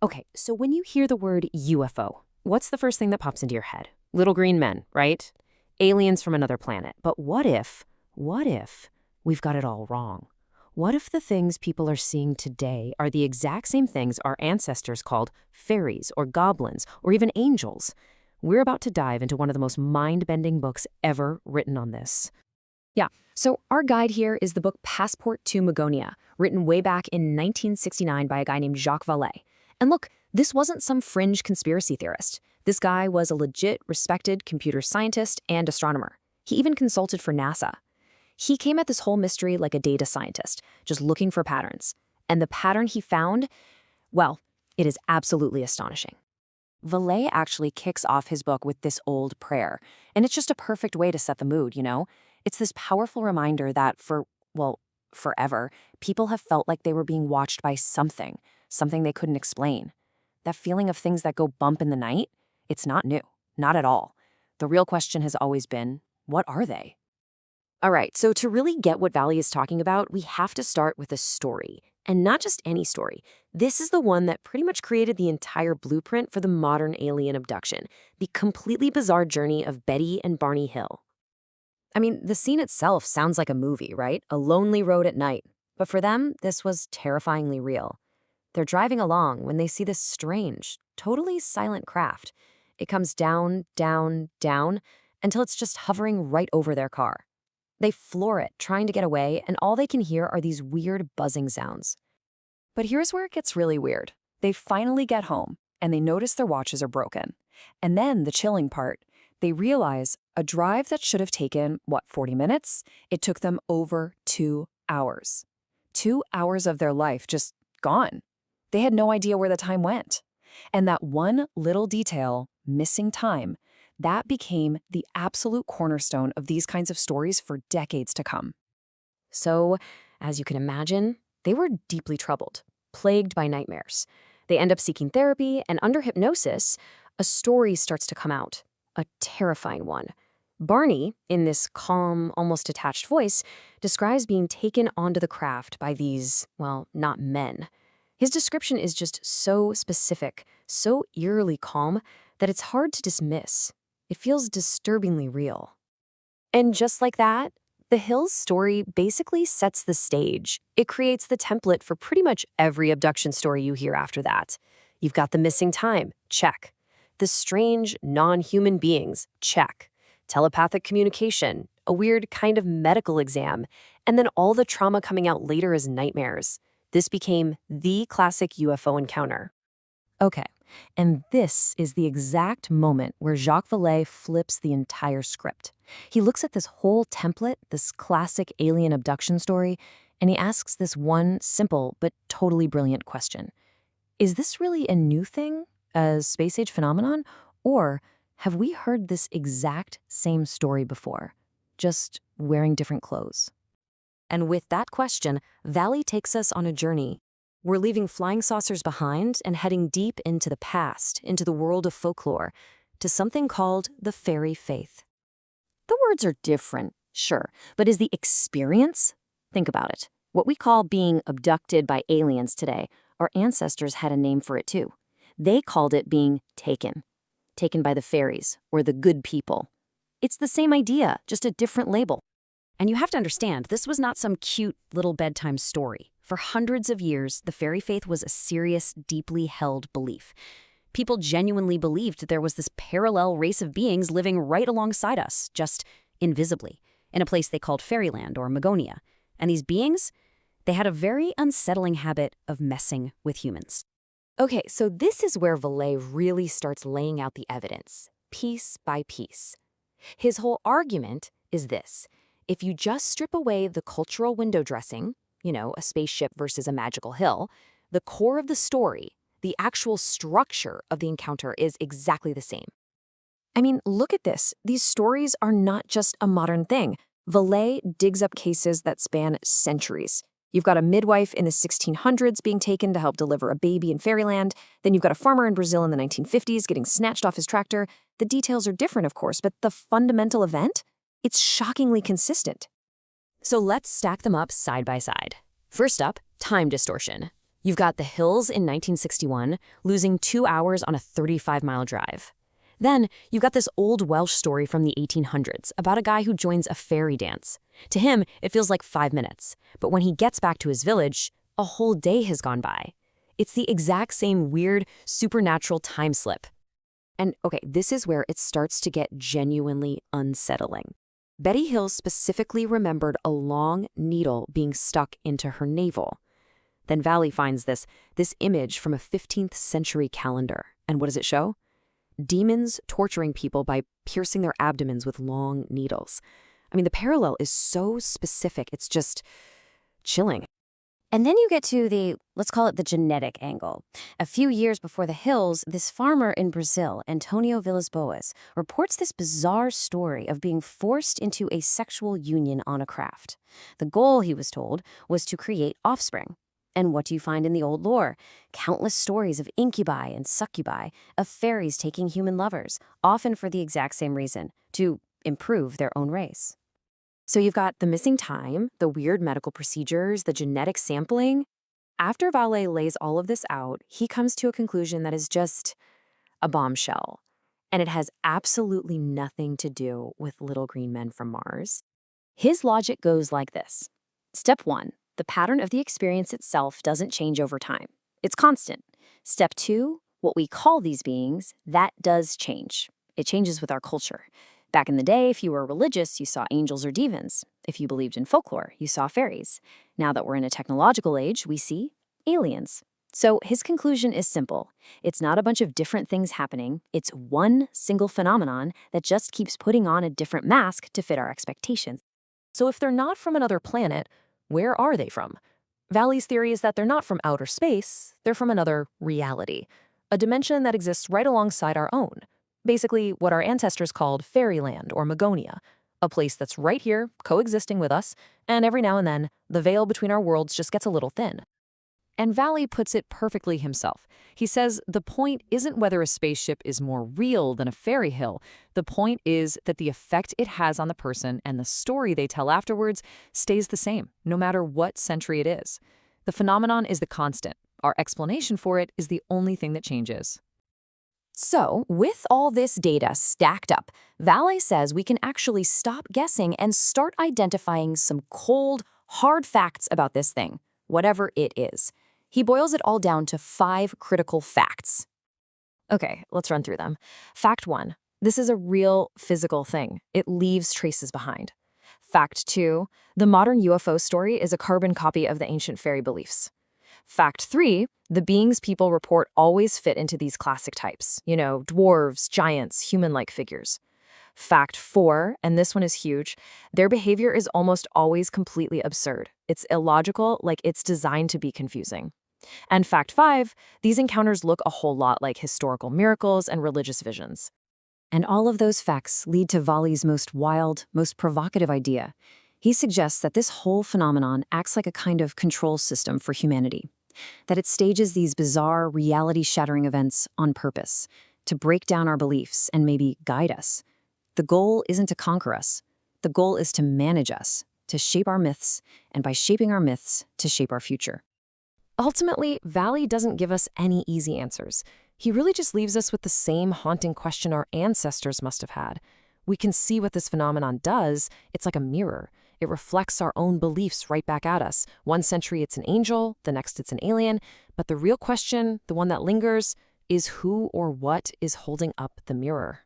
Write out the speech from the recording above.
Okay, so when you hear the word UFO, what's the first thing that pops into your head? Little green men, right? Aliens from another planet. But what if we've got it all wrong? What if the things people are seeing today are the exact same things our ancestors called fairies or goblins or even angels? We're about to dive into one of the most mind-bending books ever written on this. Yeah, so our guide here is the book Passport to Magonia, written way back in 1969 by a guy named Jacques Vallee. And look, this wasn't some fringe conspiracy theorist. This guy was a legit, respected computer scientist and astronomer. He even consulted for NASA. He came at this whole mystery like a data scientist, just looking for patterns. And the pattern he found, well, it is absolutely astonishing. Vallee actually kicks off his book with this old prayer, and it's just a perfect way to set the mood, you know? It's this powerful reminder that forever, people have felt like they were being watched by something they couldn't explain. That feeling of things that go bump in the night, it's not new, not at all. The real question has always been, what are they? All right, so to really get what Vallee is talking about, we have to start with a story. And not just any story. This is the one that pretty much created the entire blueprint for the modern alien abduction, the completely bizarre journey of Betty and Barney Hill. I mean, the scene itself sounds like a movie, right? A lonely road at night. But for them, this was terrifyingly real. They're driving along when they see this strange, totally silent craft. It comes down, down, down, until it's just hovering right over their car. They floor it, trying to get away, and all they can hear are these weird buzzing sounds. But here's where it gets really weird. They finally get home, and they notice their watches are broken. And then the chilling part, they realize a drive that should have taken, 40 minutes? It took them over 2 hours. 2 hours of their life just gone. They had no idea where the time went. And that one little detail, missing time, that became the absolute cornerstone of these kinds of stories for decades to come. So, as you can imagine, they were deeply troubled, plagued by nightmares. They end up seeking therapy, and under hypnosis, a story starts to come out, a terrifying one. Barney, in this calm, almost detached voice, describes being taken onto the craft by these, not men. His description is just so specific, so eerily calm, that it's hard to dismiss. It feels disturbingly real. And just like that, the Hills story basically sets the stage. It creates the template for pretty much every abduction story you hear after that. You've got the missing time, check. The strange, non-human beings, check. Telepathic communication, a weird kind of medical exam, and then all the trauma coming out later as nightmares. This became the classic UFO encounter. Okay. And this is the exact moment where Jacques Vallee flips the entire script. He looks at this whole template, this classic alien abduction story, and he asks this one simple but totally brilliant question. Is this really a new thing, a space-age phenomenon, or have we heard this exact same story before, just wearing different clothes? And with that question, Vallee takes us on a journey. We're leaving flying saucers behind and heading deep into the past, into the world of folklore, to something called the fairy faith. The words are different, sure, but is the experience? Think about it. What we call being abducted by aliens today, our ancestors had a name for it too. They called it being taken by the fairies or the good people. It's the same idea, just a different label. And you have to understand, this was not some cute little bedtime story. For hundreds of years, the fairy faith was a serious, deeply held belief. People genuinely believed there was this parallel race of beings living right alongside us, just invisibly, in a place they called fairyland or Magonia. And these beings, they had a very unsettling habit of messing with humans. Okay, so this is where Vallee really starts laying out the evidence, piece by piece. His whole argument is this. If you just strip away the cultural window dressing, a spaceship versus a magical hill, the core of the story, the actual structure of the encounter is exactly the same. I mean, look at this. These stories are not just a modern thing. Vallee digs up cases that span centuries. You've got a midwife in the 1600s being taken to help deliver a baby in fairyland. Then you've got a farmer in Brazil in the 1950s getting snatched off his tractor. The details are different, of course, but the fundamental event? It's shockingly consistent. So let's stack them up side by side. First up, time distortion. You've got the Hills in 1961, losing 2 hours on a 35-mile drive. Then, you've got this old Welsh story from the 1800s about a guy who joins a fairy dance. To him, it feels like 5 minutes, but when he gets back to his village, a whole day has gone by. It's the exact same weird, supernatural time slip. And okay, this is where it starts to get genuinely unsettling. Betty Hill specifically remembered a long needle being stuck into her navel. Then Vallee finds this image from a 15th century calendar. And what does it show? Demons torturing people by piercing their abdomens with long needles. I mean, the parallel is so specific, it's just chilling. And then you get to let's call it the genetic angle. A few years before the Hills, this farmer in Brazil, Antonio Villas-Boas, reports this bizarre story of being forced into a sexual union on a craft. The goal, he was told, was to create offspring. And what do you find in the old lore? Countless stories of incubi and succubi, of fairies taking human lovers, often for the exact same reason, to improve their own race. So you've got the missing time, the weird medical procedures, the genetic sampling. After Vallee lays all of this out, he comes to a conclusion that is just a bombshell. And it has absolutely nothing to do with little green men from Mars. His logic goes like this. Step 1, the pattern of the experience itself doesn't change over time. It's constant. Step 2, what we call these beings, that does change. It changes with our culture. Back in the day, if you were religious, you saw angels or demons. If you believed in folklore, you saw fairies. Now that we're in a technological age, we see aliens. So his conclusion is simple. It's not a bunch of different things happening. It's one single phenomenon that just keeps putting on a different mask to fit our expectations. So if they're not from another planet, where are they from? Vallee's theory is that they're not from outer space, they're from another reality, a dimension that exists right alongside our own. Basically, what our ancestors called fairyland or Magonia, a place that's right here, coexisting with us, and every now and then, the veil between our worlds just gets a little thin. And Vallee puts it perfectly himself. He says the point isn't whether a spaceship is more real than a fairy hill. The point is that the effect it has on the person and the story they tell afterwards stays the same, no matter what century it is. The phenomenon is the constant. Our explanation for it is the only thing that changes. So, with all this data stacked up, Vallee says we can actually stop guessing and start identifying some cold, hard facts about this thing, whatever it is. He boils it all down to 5 critical facts. Okay, let's run through them. Fact 1, this is a real physical thing. It leaves traces behind. Fact 2, the modern UFO story is a carbon copy of the ancient fairy beliefs. Fact 3, the beings people report always fit into these classic types. You know, dwarves, giants, human-like figures. Fact 4, and this one is huge, their behavior is almost always completely absurd. It's illogical, like it's designed to be confusing. And fact 5, these encounters look a whole lot like historical miracles and religious visions. And all of those facts lead to Vallee's most wild, most provocative idea. He suggests that this whole phenomenon acts like a kind of control system for humanity, that it stages these bizarre, reality-shattering events on purpose, to break down our beliefs and maybe guide us. The goal isn't to conquer us. The goal is to manage us, to shape our myths, and by shaping our myths, to shape our future. Ultimately, Vallee doesn't give us any easy answers. He really just leaves us with the same haunting question our ancestors must have had. We can see what this phenomenon does. It's like a mirror. It reflects our own beliefs right back at us. One century it's an angel, the next it's an alien. But the real question, the one that lingers, is who or what is holding up the mirror?